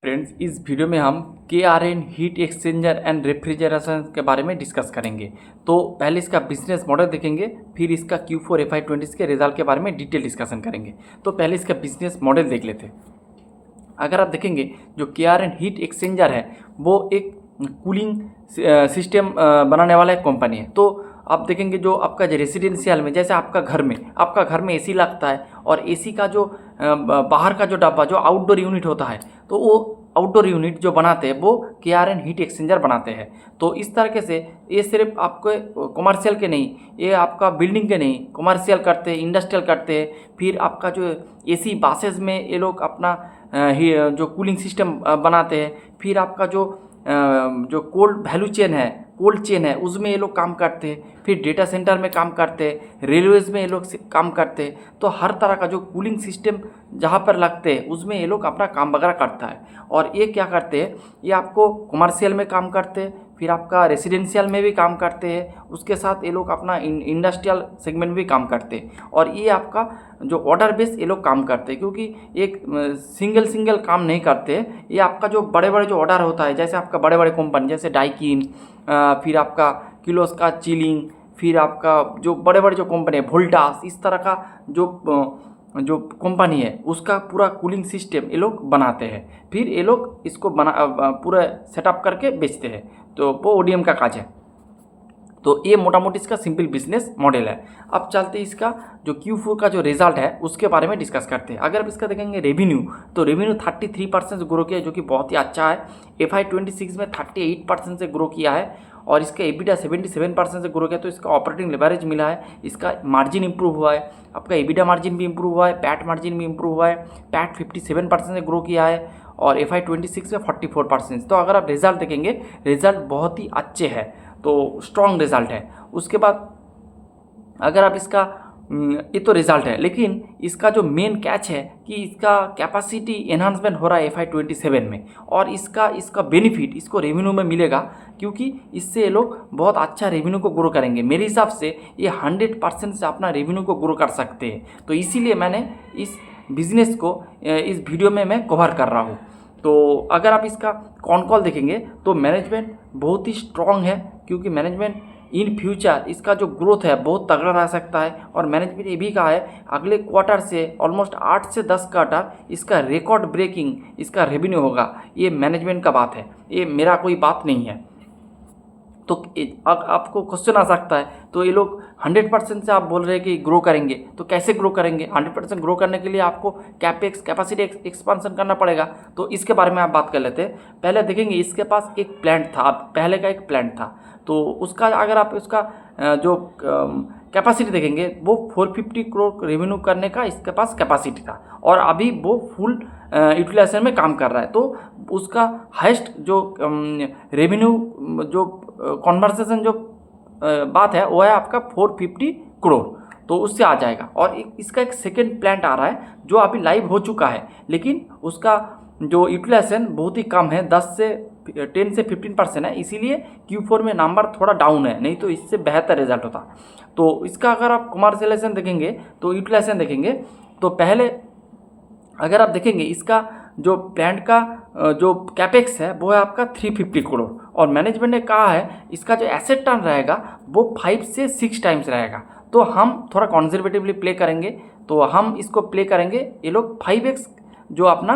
Friends, इस video में हम KRN heat exchanger and refrigeration के बारे में डिस्कस करेंगे। तो पहले इसका बिजनेस मॉडल देखेंगे, फिर इसका Q4 FY20 के रिजल्ट के बारे में डिटेल डिस्कशन करेंगे। तो पहले इसका बिजनेस मॉडल देख लेते हैं। अगर आप देखेंगे जो KRN हीट एक्सचेंजर है वो एक कूलिंग सिस्टम बनाने वाला एक कंपनी है। तो आप देखेंगे जो आपका जो रेसिडेंशियल में, जैसे आपका घर में एसी लगता है और एसी का जो बाहर का जो डब्बा जो आउटडोर यूनिट होता है, तो वो आउटडोर यूनिट जो बनाते हैं वो KRN हीट एक्सचेंजर बनाते हैं। तो इस तरीके से ये सिर्फ आपको कमर्शियल के नहीं, ये आपका बिल्डिंग के नहीं, कमर्शियल करते हैं, इंडस्ट्रियल करते हैं। फिर आपका जो एसी बसेज में ये लोग अपना जो कूलिंग सिस्टम बनाते हैं। फिर आपका जो कोल्ड चेन है उसमें ये लोग काम करते हैं। फिर डेटा सेंटर में काम करते हैं, रेलवेज में ये लोग काम करते हैं। तो हर तरह का जो कूलिंग सिस्टम जहाँ पर लगते हैं उसमें ये लोग अपना काम वगैरह करता है। और ये क्या करते हैं, ये आपको कमर्शियल में काम करते हैं, फिर आपका रेसिडेंशियल में भी काम करते हैं, उसके साथ ये लोग अपना इंडस्ट्रियल सेगमेंट में भी काम करते हैं। और ये आपका जो ऑर्डर बेस ये लोग काम करते हैं, क्योंकि एक सिंगल काम नहीं करते। ये आपका जो बड़े बड़े जो ऑर्डर होता है, जैसे आपका बड़े बड़े कंपनी जैसे डाइकिन, फिर आपका किर्लोस्कर चिलिंग, फिर आपका जो बड़े बड़े जो कंपनी है वोल्टास, इस तरह का जो कंपनी है उसका पूरा कूलिंग सिस्टम ये लोग बनाते हैं। फिर ये लोग इसको पूरा सेटअप करके बेचते हैं। तो वो ODM का काज है। तो ये मोटा मोटी इसका सिंपल बिजनेस मॉडल है। अब चलते हैं इसका जो Q4 का जो रिजल्ट है उसके बारे में डिस्कस करते हैं। अगर आप इसका देखेंगे रेवेन्यू, तो रेवेन्यू 33% से ग्रो किया है, जो कि बहुत ही अच्छा है। FY26 में 38% से ग्रो किया है और इसका EBITDA 77% से ग्रो किया। तो इसका ऑपरेटिंग लेवरेज मिला है, इसका मार्जिन इंप्रूव हुआ है, आपका EBITDA मार्जिन भी इंप्रूव हुआ है, पैट मार्जिन भी इंप्रूव हुआ है। पैट 57% से ग्रो किया है और FY26 में 44%। तो अगर आप रिजल्ट देखेंगे, रिजल्ट बहुत ही अच्छे हैं, तो स्ट्रॉन्ग रिजल्ट है। उसके बाद अगर आप इसका ये तो रिजल्ट है, लेकिन इसका जो मेन कैच है कि इसका कैपेसिटी एनहांसमेंट हो रहा है FY27 में। और इसका बेनिफिट इसको रेवेन्यू में मिलेगा, क्योंकि इससे ये लोग बहुत अच्छा रेवेन्यू को ग्रो करेंगे। मेरे हिसाब से ये 100% से अपना रेवेन्यू को ग्रो कर सकते हैं। तो इसीलिए मैंने इस बिज़नेस को इस वीडियो में मैं कवर कर रहा हूँ। तो अगर आप इसका कॉल देखेंगे तो मैनेजमेंट बहुत ही स्ट्रॉन्ग है, क्योंकि मैनेजमेंट इन फ्यूचर इसका जो ग्रोथ है बहुत तगड़ा रह सकता है। और मैनेजमेंट ये भी कहा है अगले क्वार्टर से ऑलमोस्ट 8 से 10 क्वार्टर इसका रिकॉर्ड ब्रेकिंग इसका रेवेन्यू होगा। ये मैनेजमेंट का बात है, ये मेरा कोई बात नहीं है। तो आपको क्वेश्चन आ सकता है, तो ये लोग 100% से आप बोल रहे हैं कि ग्रो करेंगे, तो कैसे ग्रो करेंगे? 100% ग्रो करने के लिए आपको कैपेसिटी एक्सपांसन करना पड़ेगा। तो इसके बारे में आप बात कर लेते हैं। पहले देखेंगे इसके पास एक प्लांट था, पहले का एक प्लांट था, तो उसका अगर आप उसका जो कैपेसिटी देखेंगे वो 450 करोड़ रेवेन्यू करने का इसके पास कैपेसिटी था, और अभी वो फुल यूटिलाइजेशन में काम कर रहा है। तो उसका हाईएस्ट जो रेवेन्यू जो कॉन्वर्सेशन जो बात है वो है आपका 450 करोड़, तो उससे आ जाएगा। और इसका एक सेकेंड प्लांट आ रहा है जो अभी लाइव हो चुका है, लेकिन उसका जो यूटिलाइजेशन बहुत ही कम है, 10 से 15% है। इसीलिए Q4 में नंबर थोड़ा डाउन है, नहीं तो इससे बेहतर रिजल्ट होता। तो इसका अगर आप कमर्शियलाइजेशन देखेंगे तो यूटिलाइजेशन देखेंगे, तो पहले अगर आप देखेंगे इसका जो प्लांट का जो कैपेक्स है वो है आपका 350 करोड़। और मैनेजमेंट ने कहा है इसका जो एसेट टर्न रहेगा वो 5 से 6 टाइम्स रहेगा। तो हम थोड़ा कंजर्वेटिवली प्ले करेंगे, तो हम इसको प्ले करेंगे, ये लोग 5x जो अपना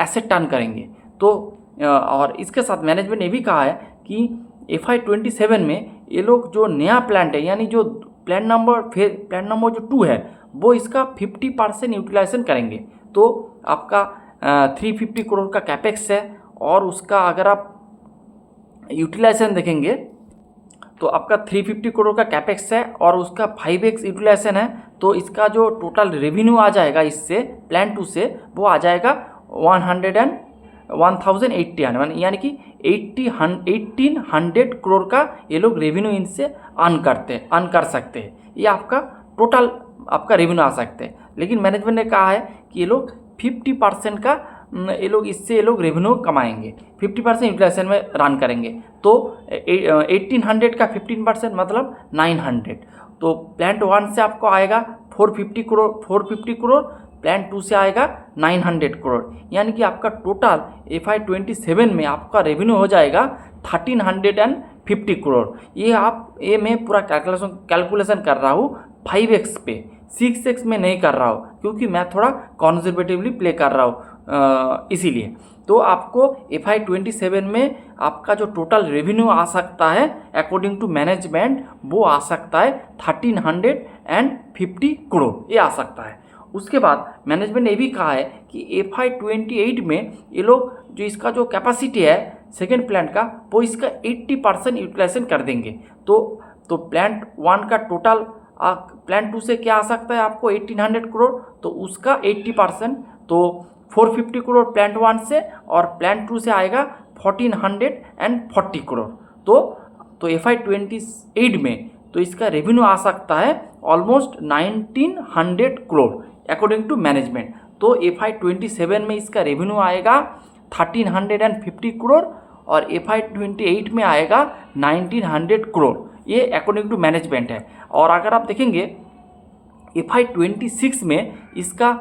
एसेट टर्न करेंगे। तो और इसके साथ मैनेजमेंट ने भी कहा है कि FY27 में ये लोग जो नया प्लांट है, यानी जो प्लांट नंबर जो 2 है, वो इसका 50% यूटिलाइजेशन करेंगे। तो आपका 350 करोड़ का कैपेक्स है, और उसका अगर आप यूटिलाइजेशन देखेंगे तो आपका 350 करोड़ का कैपेक्स है और उसका 5x यूटिलाइजेशन है। तो इसका जो टोटल रेवेन्यू आ जाएगा इससे प्लान 2 से, वो आ जाएगा 1080, यानी कि 1800 करोड़ का ये लोग रेवेन्यू इनसे अर्न कर सकते हैं। ये आपका टोटल आपका रेवेन्यू आ सकते हैं। लेकिन मैनेजमेंट ने कहा है कि ये लोग 50% का ये लोग रेवेन्यू कमाएंगे, 50% यूटिलाइजेशन में रन करेंगे। तो 1800 का 15% मतलब 900। तो प्लांट 1 से आपको आएगा 450 करोड़ प्लान 2 से आएगा 900 करोड़, यानी कि आपका टोटल FY27 में आपका रेवेन्यू हो जाएगा 1350 करोड़। ये मैं पूरा कैलकुलेशन कर रहा हूँ 5x पे, 6x में नहीं कर रहा हूँ, क्योंकि मैं थोड़ा कॉन्जर्वेटिवली प्ले कर रहा हूँ इसीलिए। तो आपको FY27 में आपका जो टोटल रेवेन्यू आ सकता है अकॉर्डिंग टू मैनेजमेंट, वो आ सकता है 1350 करोड़, ये आ सकता है। उसके बाद मैनेजमेंट ने ये भी कहा है कि FY28 में ये लोग जो इसका जो कैपेसिटी है सेकेंड प्लांट का, वो इसका 80% यूटिलाइजेशन कर देंगे। तो प्लांट 1 का टोटल प्लांट 2 से क्या आ सकता है आपको 1800 करोड़, तो उसका 80%, तो 450 करोड़ प्लांट 1 से, और प्लांट 2 से आएगा 1440 करोड़। तो FY28 में तो इसका रेवेन्यू आ सकता है almost 1900 crore according to management. तो FY27 में इसका रेवेन्यू आएगा 1350 करोड़ और FY28 में आएगा 1900 करोड़, ये अकॉर्डिंग टू मैनेजमेंट है। और अगर आप देखेंगे FY26 में इसका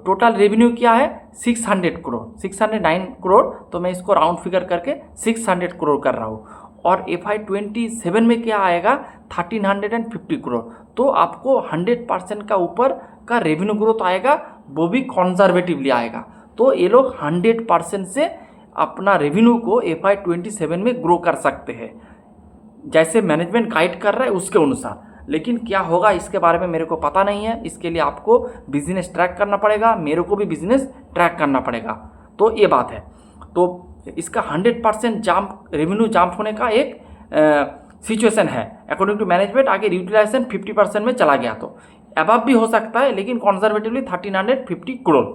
टोटल रेवेन्यू क्या है 600 करोड़, 609 करोड़, तो मैं इसको राउंड फिगर करके 600 करोड़ कर रहा हूँ। और FY27 में क्या आएगा 1350 करोड़। तो आपको 100% का ऊपर का रेवेन्यू ग्रोथ आएगा, वो भी कॉन्जर्वेटिवली आएगा। तो ये लोग 100% से अपना रेवेन्यू को FY27 में ग्रो कर सकते हैं, जैसे मैनेजमेंट गाइड कर रहा है उसके अनुसार। लेकिन क्या होगा इसके बारे में मेरे को पता नहीं है, इसके लिए आपको बिजनेस ट्रैक करना पड़ेगा, मेरे को भी बिजनेस ट्रैक करना पड़ेगा। तो ये बात है। तो इसका 100% जाम्प, रेवेन्यू जाम्प होने का एक सिचुएशन है अकॉर्डिंग टू मैनेजमेंट। आगे यूटिलाइजेशन 50% में चला गया तो अबव भी हो सकता है, लेकिन कॉन्जर्वेटिवली 1350 करोड़,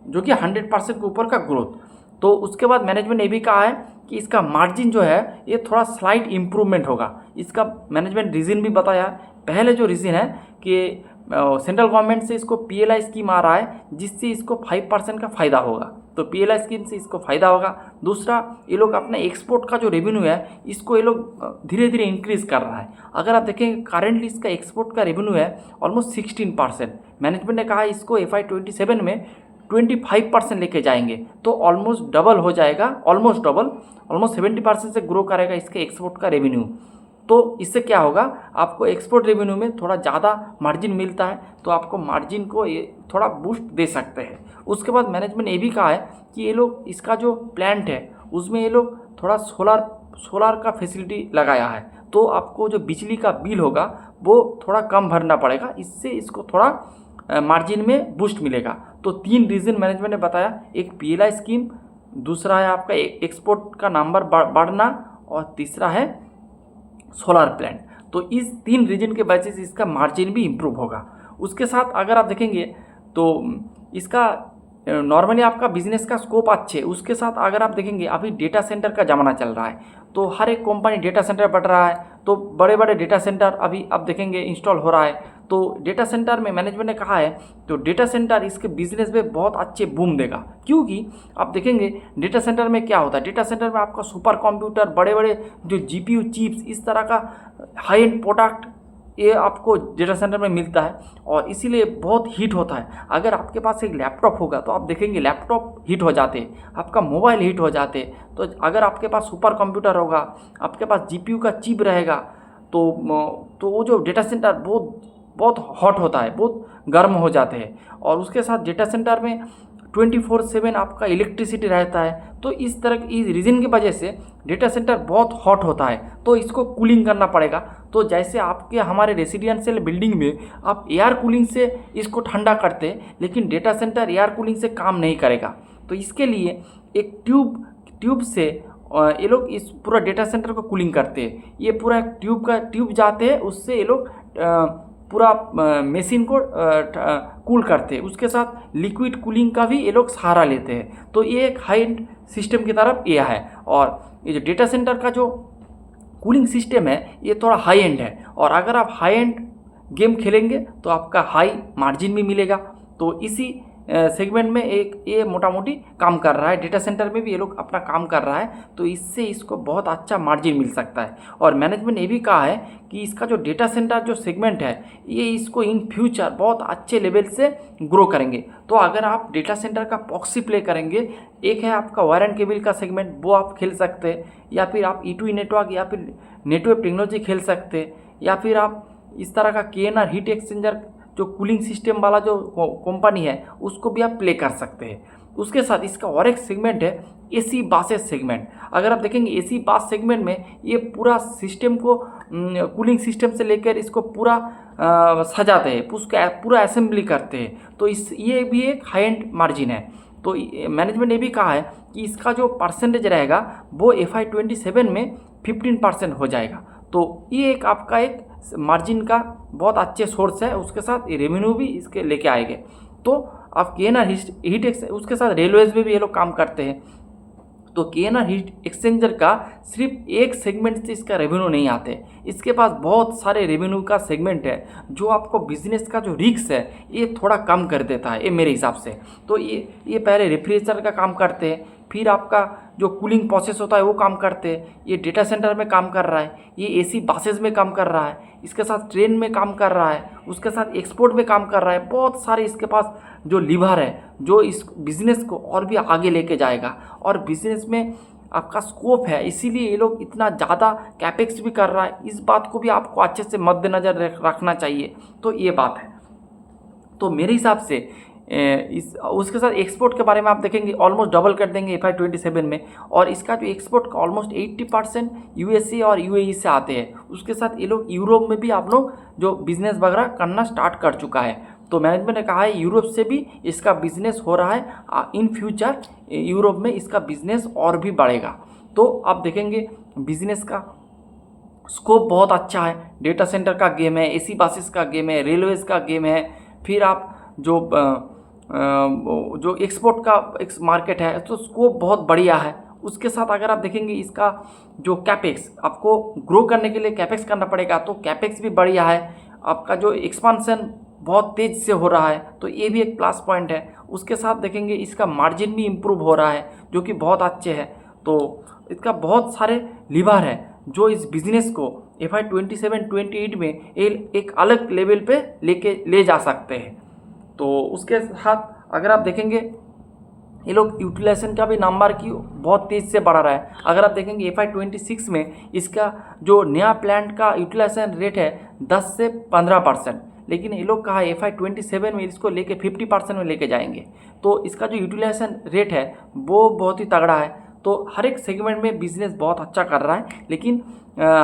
जो कि 100% के ऊपर का ग्रोथ। तो उसके बाद मैनेजमेंट ने भी कहा है कि इसका मार्जिन जो है ये थोड़ा स्लाइट इम्प्रूवमेंट होगा। इसका मैनेजमेंट रीज़न भी बताया। पहले जो रीज़न है कि सेंट्रल गवर्नमेंट से इसको PLI स्कीम आ रहा है, जिससे इसको 5% का फ़ायदा होगा, तो PLI स्कीम से इसको फ़ायदा होगा। दूसरा, ये लोग अपना एक्सपोर्ट का जो रेवेन्यू है इसको ये लोग धीरे धीरे इंक्रीज़ कर रहा है। अगर आप देखेंगे करेंटली इसका एक्सपोर्ट का रेवेन्यू है ऑलमोस्ट 16%। मैनेजमेंट ने कहा इसको FY27 में 25% लेके जाएंगे, तो ऑलमोस्ट डबल हो जाएगा, ऑलमोस्ट 70% से ग्रो करेगा इसके एक्सपोर्ट का रेवेन्यू। तो इससे क्या होगा, आपको एक्सपोर्ट रेवेन्यू में थोड़ा ज़्यादा मार्जिन मिलता है, तो आपको मार्जिन को ये थोड़ा बूस्ट दे सकते हैं। उसके बाद मैनेजमेंट ने ये भी कहा है कि ये लोग इसका जो प्लांट है उसमें ये लोग थोड़ा सोलार का फैसिलिटी लगाया है, तो आपको जो बिजली का बिल होगा वो थोड़ा कम भरना पड़ेगा, इससे इसको थोड़ा मार्जिन में बूस्ट मिलेगा। तो 3 रीज़न मैनेजमेंट ने बताया, एक PLI स्कीम, दूसरा है आपका एक्सपोर्ट का नंबर बढ़ना, और तीसरा है सोलार प्लांट। तो इस 3 रीजन के वजह से इसका मार्जिन भी इम्प्रूव होगा। उसके साथ अगर आप देखेंगे तो इसका नॉर्मली आपका बिजनेस का स्कोप अच्छे, उसके साथ अगर आप देखेंगे अभी डेटा सेंटर का ज़माना चल रहा है, तो हर एक कंपनी डेटा सेंटर बढ़ रहा है, तो बड़े बड़े डेटा सेंटर अभी आप देखेंगे इंस्टॉल हो रहा है। तो डेटा सेंटर में मैनेजमेंट ने कहा है तो डेटा सेंटर इसके बिजनेस में बहुत अच्छे बूम देगा, क्योंकि आप देखेंगे डेटा सेंटर में क्या होता है, डेटा सेंटर में आपका सुपर कंप्यूटर, बड़े बड़े जो GPU चिप्स, इस तरह का हाई एंड प्रोडक्ट ये आपको डेटा सेंटर में मिलता है, और इसीलिए बहुत हीट होता है। अगर आपके पास एक लैपटॉप होगा तो आप देखेंगे लैपटॉप हीट हो जाते, आपका मोबाइल हीट हो जाते। तो अगर आपके पास सुपर कंप्यूटर होगा, आपके पास GPU का चिप रहेगा, तो वो जो डेटा सेंटर बहुत हॉट होता है, बहुत गर्म हो जाते हैं। और उसके साथ डेटा सेंटर में 24/7 आपका इलेक्ट्रिसिटी रहता है, तो इस तरह की रीज़न की वजह से डेटा सेंटर बहुत हॉट होता है, तो इसको कूलिंग करना पड़ेगा। तो जैसे आपके हमारे रेसिडेंशियल बिल्डिंग में आप एयर कूलिंग से इसको ठंडा करते, लेकिन डेटा सेंटर एयर कूलिंग से काम नहीं करेगा। तो इसके लिए एक ट्यूब से ये लोग इस पूरा डेटा सेंटर को कूलिंग करते हैं। ये पूरा ट्यूब जाते हैं, उससे ये लोग पूरा मशीन को कूल करते हैं। उसके साथ लिक्विड कूलिंग का भी ये लोग सहारा लेते हैं। तो ये एक हाई एंड सिस्टम की तरफ ये है। और ये जो डेटा सेंटर का जो कूलिंग सिस्टम है ये थोड़ा हाई एंड है, और अगर आप हाई एंड गेम खेलेंगे तो आपका हाई मार्जिन भी मिलेगा। तो इसी सेगमेंट में एक ये मोटा मोटी काम कर रहा है, डेटा सेंटर में भी ये लोग अपना काम कर रहा है, तो इससे इसको बहुत अच्छा मार्जिन मिल सकता है। और मैनेजमेंट ने भी कहा है कि इसका जो डेटा सेंटर जो सेगमेंट है ये इसको इन फ्यूचर बहुत अच्छे लेवल से ग्रो करेंगे। तो अगर आप डेटा सेंटर का प्रॉक्सी प्ले करेंगे, एक है आपका वायर एंड केबल का सेगमेंट, वो आप खेल सकते हैं, या फिर आप E2E नेटवर्क या फिर नेटवर्क टेक्नोलॉजी खेल सकते हैं, या फिर आप इस तरह का KNR हीट एक्सचेंजर जो कूलिंग सिस्टम वाला जो कंपनी है उसको भी आप प्ले कर सकते हैं। उसके साथ इसका और एक सेगमेंट है AC बासेस सेगमेंट। अगर आप देखेंगे AC बास सेगमेंट में ये पूरा सिस्टम को कूलिंग सिस्टम से लेकर इसको पूरा सजाते हैं, उसका पूरा असेंबली करते हैं, तो ये भी एक हाई एंड मार्जिन है। तो मैनेजमेंट ने भी कहा है कि इसका जो परसेंटेज रहेगा वो FY27 में 15% हो जाएगा। तो ये एक आपका एक मार्जिन का बहुत अच्छे सोर्स है, उसके साथ रेवेन्यू भी इसके लेके आएंगे। तो आप KNR हीट उसके साथ रेलवेज में भी ये लोग काम करते हैं। तो KNR हीट एक्सचेंजर का सिर्फ एक सेगमेंट से इसका रेवेन्यू नहीं आते, इसके पास बहुत सारे रेवेन्यू का सेगमेंट है जो आपको बिजनेस का जो रिस्क है ये थोड़ा कम कर देता है, ये मेरे हिसाब से। तो ये पहले रेफ्रिजरेटर का काम करते हैं, फिर आपका जो कूलिंग प्रोसेस होता है वो काम करते हैं, ये डेटा सेंटर में काम कर रहा है, ये AC बसेस में काम कर रहा है, इसके साथ ट्रेन में काम कर रहा है, उसके साथ एक्सपोर्ट में काम कर रहा है। बहुत सारे इसके पास जो लीवर है जो इस बिज़नेस को और भी आगे लेके जाएगा, और बिज़नेस में आपका स्कोप है, इसीलिए ये लोग इतना ज़्यादा कैपेक्स भी कर रहा है। इस बात को भी आपको अच्छे से मद्देनज़र रखना चाहिए। तो ये बात है। तो मेरे हिसाब से उसके साथ एक्सपोर्ट के बारे में आप देखेंगे ऑलमोस्ट डबल कर देंगे FY27 में, और इसका जो एक्सपोर्ट का ऑलमोस्ट 80% USA और UAE से आते हैं। उसके साथ ये लोग यूरोप में भी आप लोग जो बिज़नेस वगैरह करना स्टार्ट कर चुका है। तो मैनेजमेंट ने कहा है यूरोप से भी इसका बिज़नेस हो रहा है, इन फ्यूचर यूरोप में इसका बिज़नेस और भी बढ़ेगा। तो आप देखेंगे बिज़नेस का स्कोप बहुत अच्छा है, डेटा सेंटर का गेम है, AC बसेस का गेम है, रेलवेज़ का गेम है, फिर आप जो एक्सपोर्ट का एक मार्केट है, तो स्कोप बहुत बढ़िया है। उसके साथ अगर आप देखेंगे इसका जो कैपेक्स, आपको ग्रो करने के लिए कैपेक्स करना पड़ेगा, तो कैपेक्स भी बढ़िया है। आपका जो एक्सपांसन बहुत तेज़ से हो रहा है, तो ये भी एक प्लस पॉइंट है। उसके साथ देखेंगे इसका मार्जिन भी इम्प्रूव हो रहा है, जो कि बहुत अच्छे है। तो इसका बहुत सारे लीवर है जो इस बिज़नेस को FY27-28 में एक अलग लेवल पे ले जा सकते हैं। तो उसके साथ अगर आप देखेंगे ये लोग यूटिलाइजेशन का भी नंबर की बहुत तेज़ से बढ़ा रहा है। अगर आप देखेंगे FY26 में इसका जो नया प्लांट का यूटिलाइजेशन रेट है 10 से 15%, लेकिन ये लोग कहा FY27 में इसको लेके 50% में लेके जाएंगे। तो इसका जो यूटिलाइजेशन रेट है वो बहुत ही तगड़ा है। तो हर एक सेगमेंट में बिजनेस बहुत अच्छा कर रहा है, लेकिन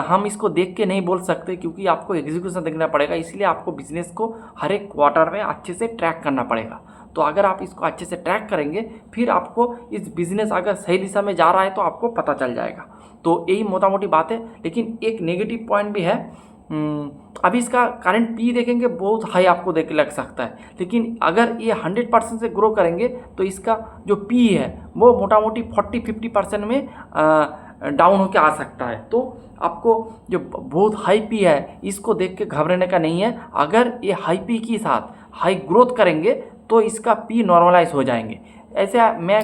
हम इसको देख के नहीं बोल सकते क्योंकि आपको एग्जीक्यूशन देखना पड़ेगा। इसलिए आपको बिजनेस को हर एक क्वार्टर में अच्छे से ट्रैक करना पड़ेगा। तो अगर आप इसको अच्छे से ट्रैक करेंगे फिर आपको इस बिज़नेस अगर सही दिशा में जा रहा है तो आपको पता चल जाएगा। तो यही मोटा मोटी बात है। लेकिन एक नेगेटिव पॉइंट भी है, अभी इसका करंट पी देखेंगे बहुत हाई आपको देख लग सकता है, लेकिन अगर ये 100% से ग्रो करेंगे तो इसका जो पी है वो मोटा मोटी 40-50% में डाउन होकर आ सकता है। तो आपको जो बहुत हाई पी है इसको देख के घबराने का नहीं है। अगर ये हाई पी के साथ हाई ग्रोथ करेंगे तो इसका पी नॉर्मलाइज हो जाएंगे। ऐसे मैं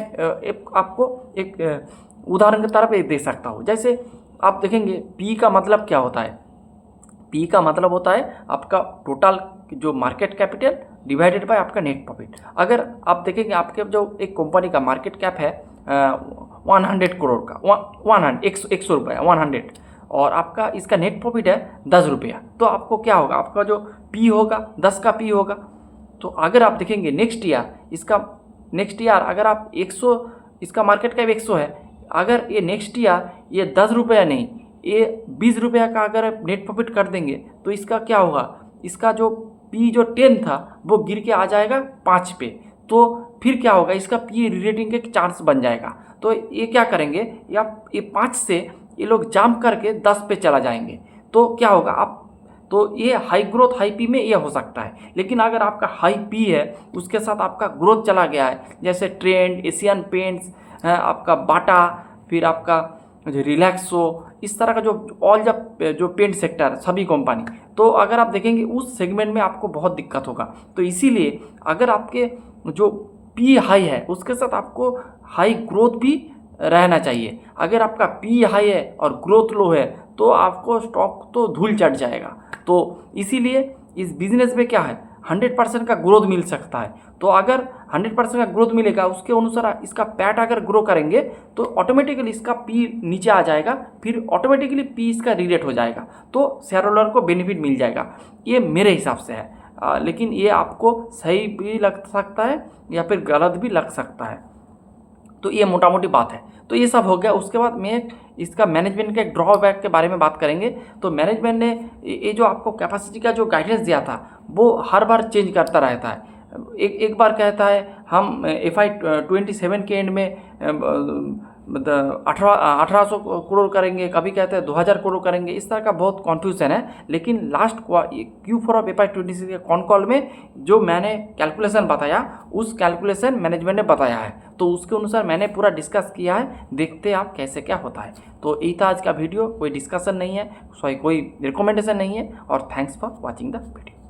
आपको एक उदाहरण की तरफ दे सकता हूँ। जैसे आप देखेंगे पी का मतलब क्या होता है। पी का मतलब होता है आपका टोटल जो मार्केट कैपिटल डिवाइडेड बाय आपका नेट प्रॉफिट। अगर आप देखेंगे आपके जो एक कंपनी का मार्केट कैप है 100 करोड़ का, 100 रुपये 100, और आपका इसका नेट प्रॉफिट है 10 रुपया, तो आपको क्या होगा, आपका जो पी होगा 10 का पी होगा। तो अगर आप देखेंगे नेक्स्ट ईयर अगर आप 100, इसका मार्केट कैप 100 है, अगर ये नेक्स्ट ईयर ये 10 रुपया नहीं ये 20 रुपया का अगर आप नेट प्रॉफिट कर देंगे तो इसका क्या होगा, इसका जो पी जो 10 था वो गिर के आ जाएगा 5 पे। तो फिर क्या होगा, इसका पी रेटिंग के चांस बन जाएगा। तो ये क्या करेंगे, या ये 5 से ये लोग जंप करके 10 पे चला जाएंगे। तो क्या होगा आप, तो ये हाई ग्रोथ हाई पी में ये हो सकता है। लेकिन अगर आपका हाई पी है उसके साथ आपका ग्रोथ चला गया है, जैसे ट्रेंड, एशियन पेंट्स, आपका बाटा, फिर आपका जो रिलैक्सो, इस तरह का जो ऑल जो पेंट सेक्टर सभी कंपनी, तो अगर आप देखेंगे उस सेगमेंट में आपको बहुत दिक्कत होगा। तो इसीलिए अगर आपके जो पी हाई है उसके साथ आपको हाई ग्रोथ भी रहना चाहिए। अगर आपका पी हाई है और ग्रोथ लो है तो आपको स्टॉक तो धूल चढ़ जाएगा। तो इसीलिए इस बिजनेस में क्या है, 100% का ग्रोथ मिल सकता है। तो अगर 100% का ग्रोथ मिलेगा उसके अनुसार इसका पैट अगर ग्रो करेंगे तो ऑटोमेटिकली इसका पी नीचे आ जाएगा, फिर ऑटोमेटिकली पी इसका रीरेट हो जाएगा, तो शेयर होल्डर को बेनिफिट मिल जाएगा। ये मेरे हिसाब से है, लेकिन ये आपको सही भी लग सकता है या फिर गलत भी लग सकता है। तो ये मोटा मोटी बात है। तो ये सब हो गया। उसके बाद में इसका मैनेजमेंट के ड्रॉबैक के बारे में बात करेंगे। तो मैनेजमेंट ने ये जो आपको कैपेसिटी का जो गाइडेंस दिया था वो हर बार चेंज करता रहता है। एक बार कहता है हम FY 27 के एंड में मतलब 1800 करोड़ करेंगे, कभी कहते हैं 2000 करोड़ करेंगे। इस तरह का बहुत कन्फ्यूजन है। लेकिन लास्ट Q4 ऑफ FY 26 के कॉन कॉल में जो मैंने कैलकुलेशन बताया उस कैलकुलेशन मैनेजमेंट ने बताया है, तो उसके अनुसार मैंने पूरा डिस्कस किया है। देखते हैं आप कैसे क्या होता है। तो यही था आज का वीडियो, कोई डिस्कसन नहीं है, कोई रिकमेंडेशन नहीं है। और thanks for watching the video.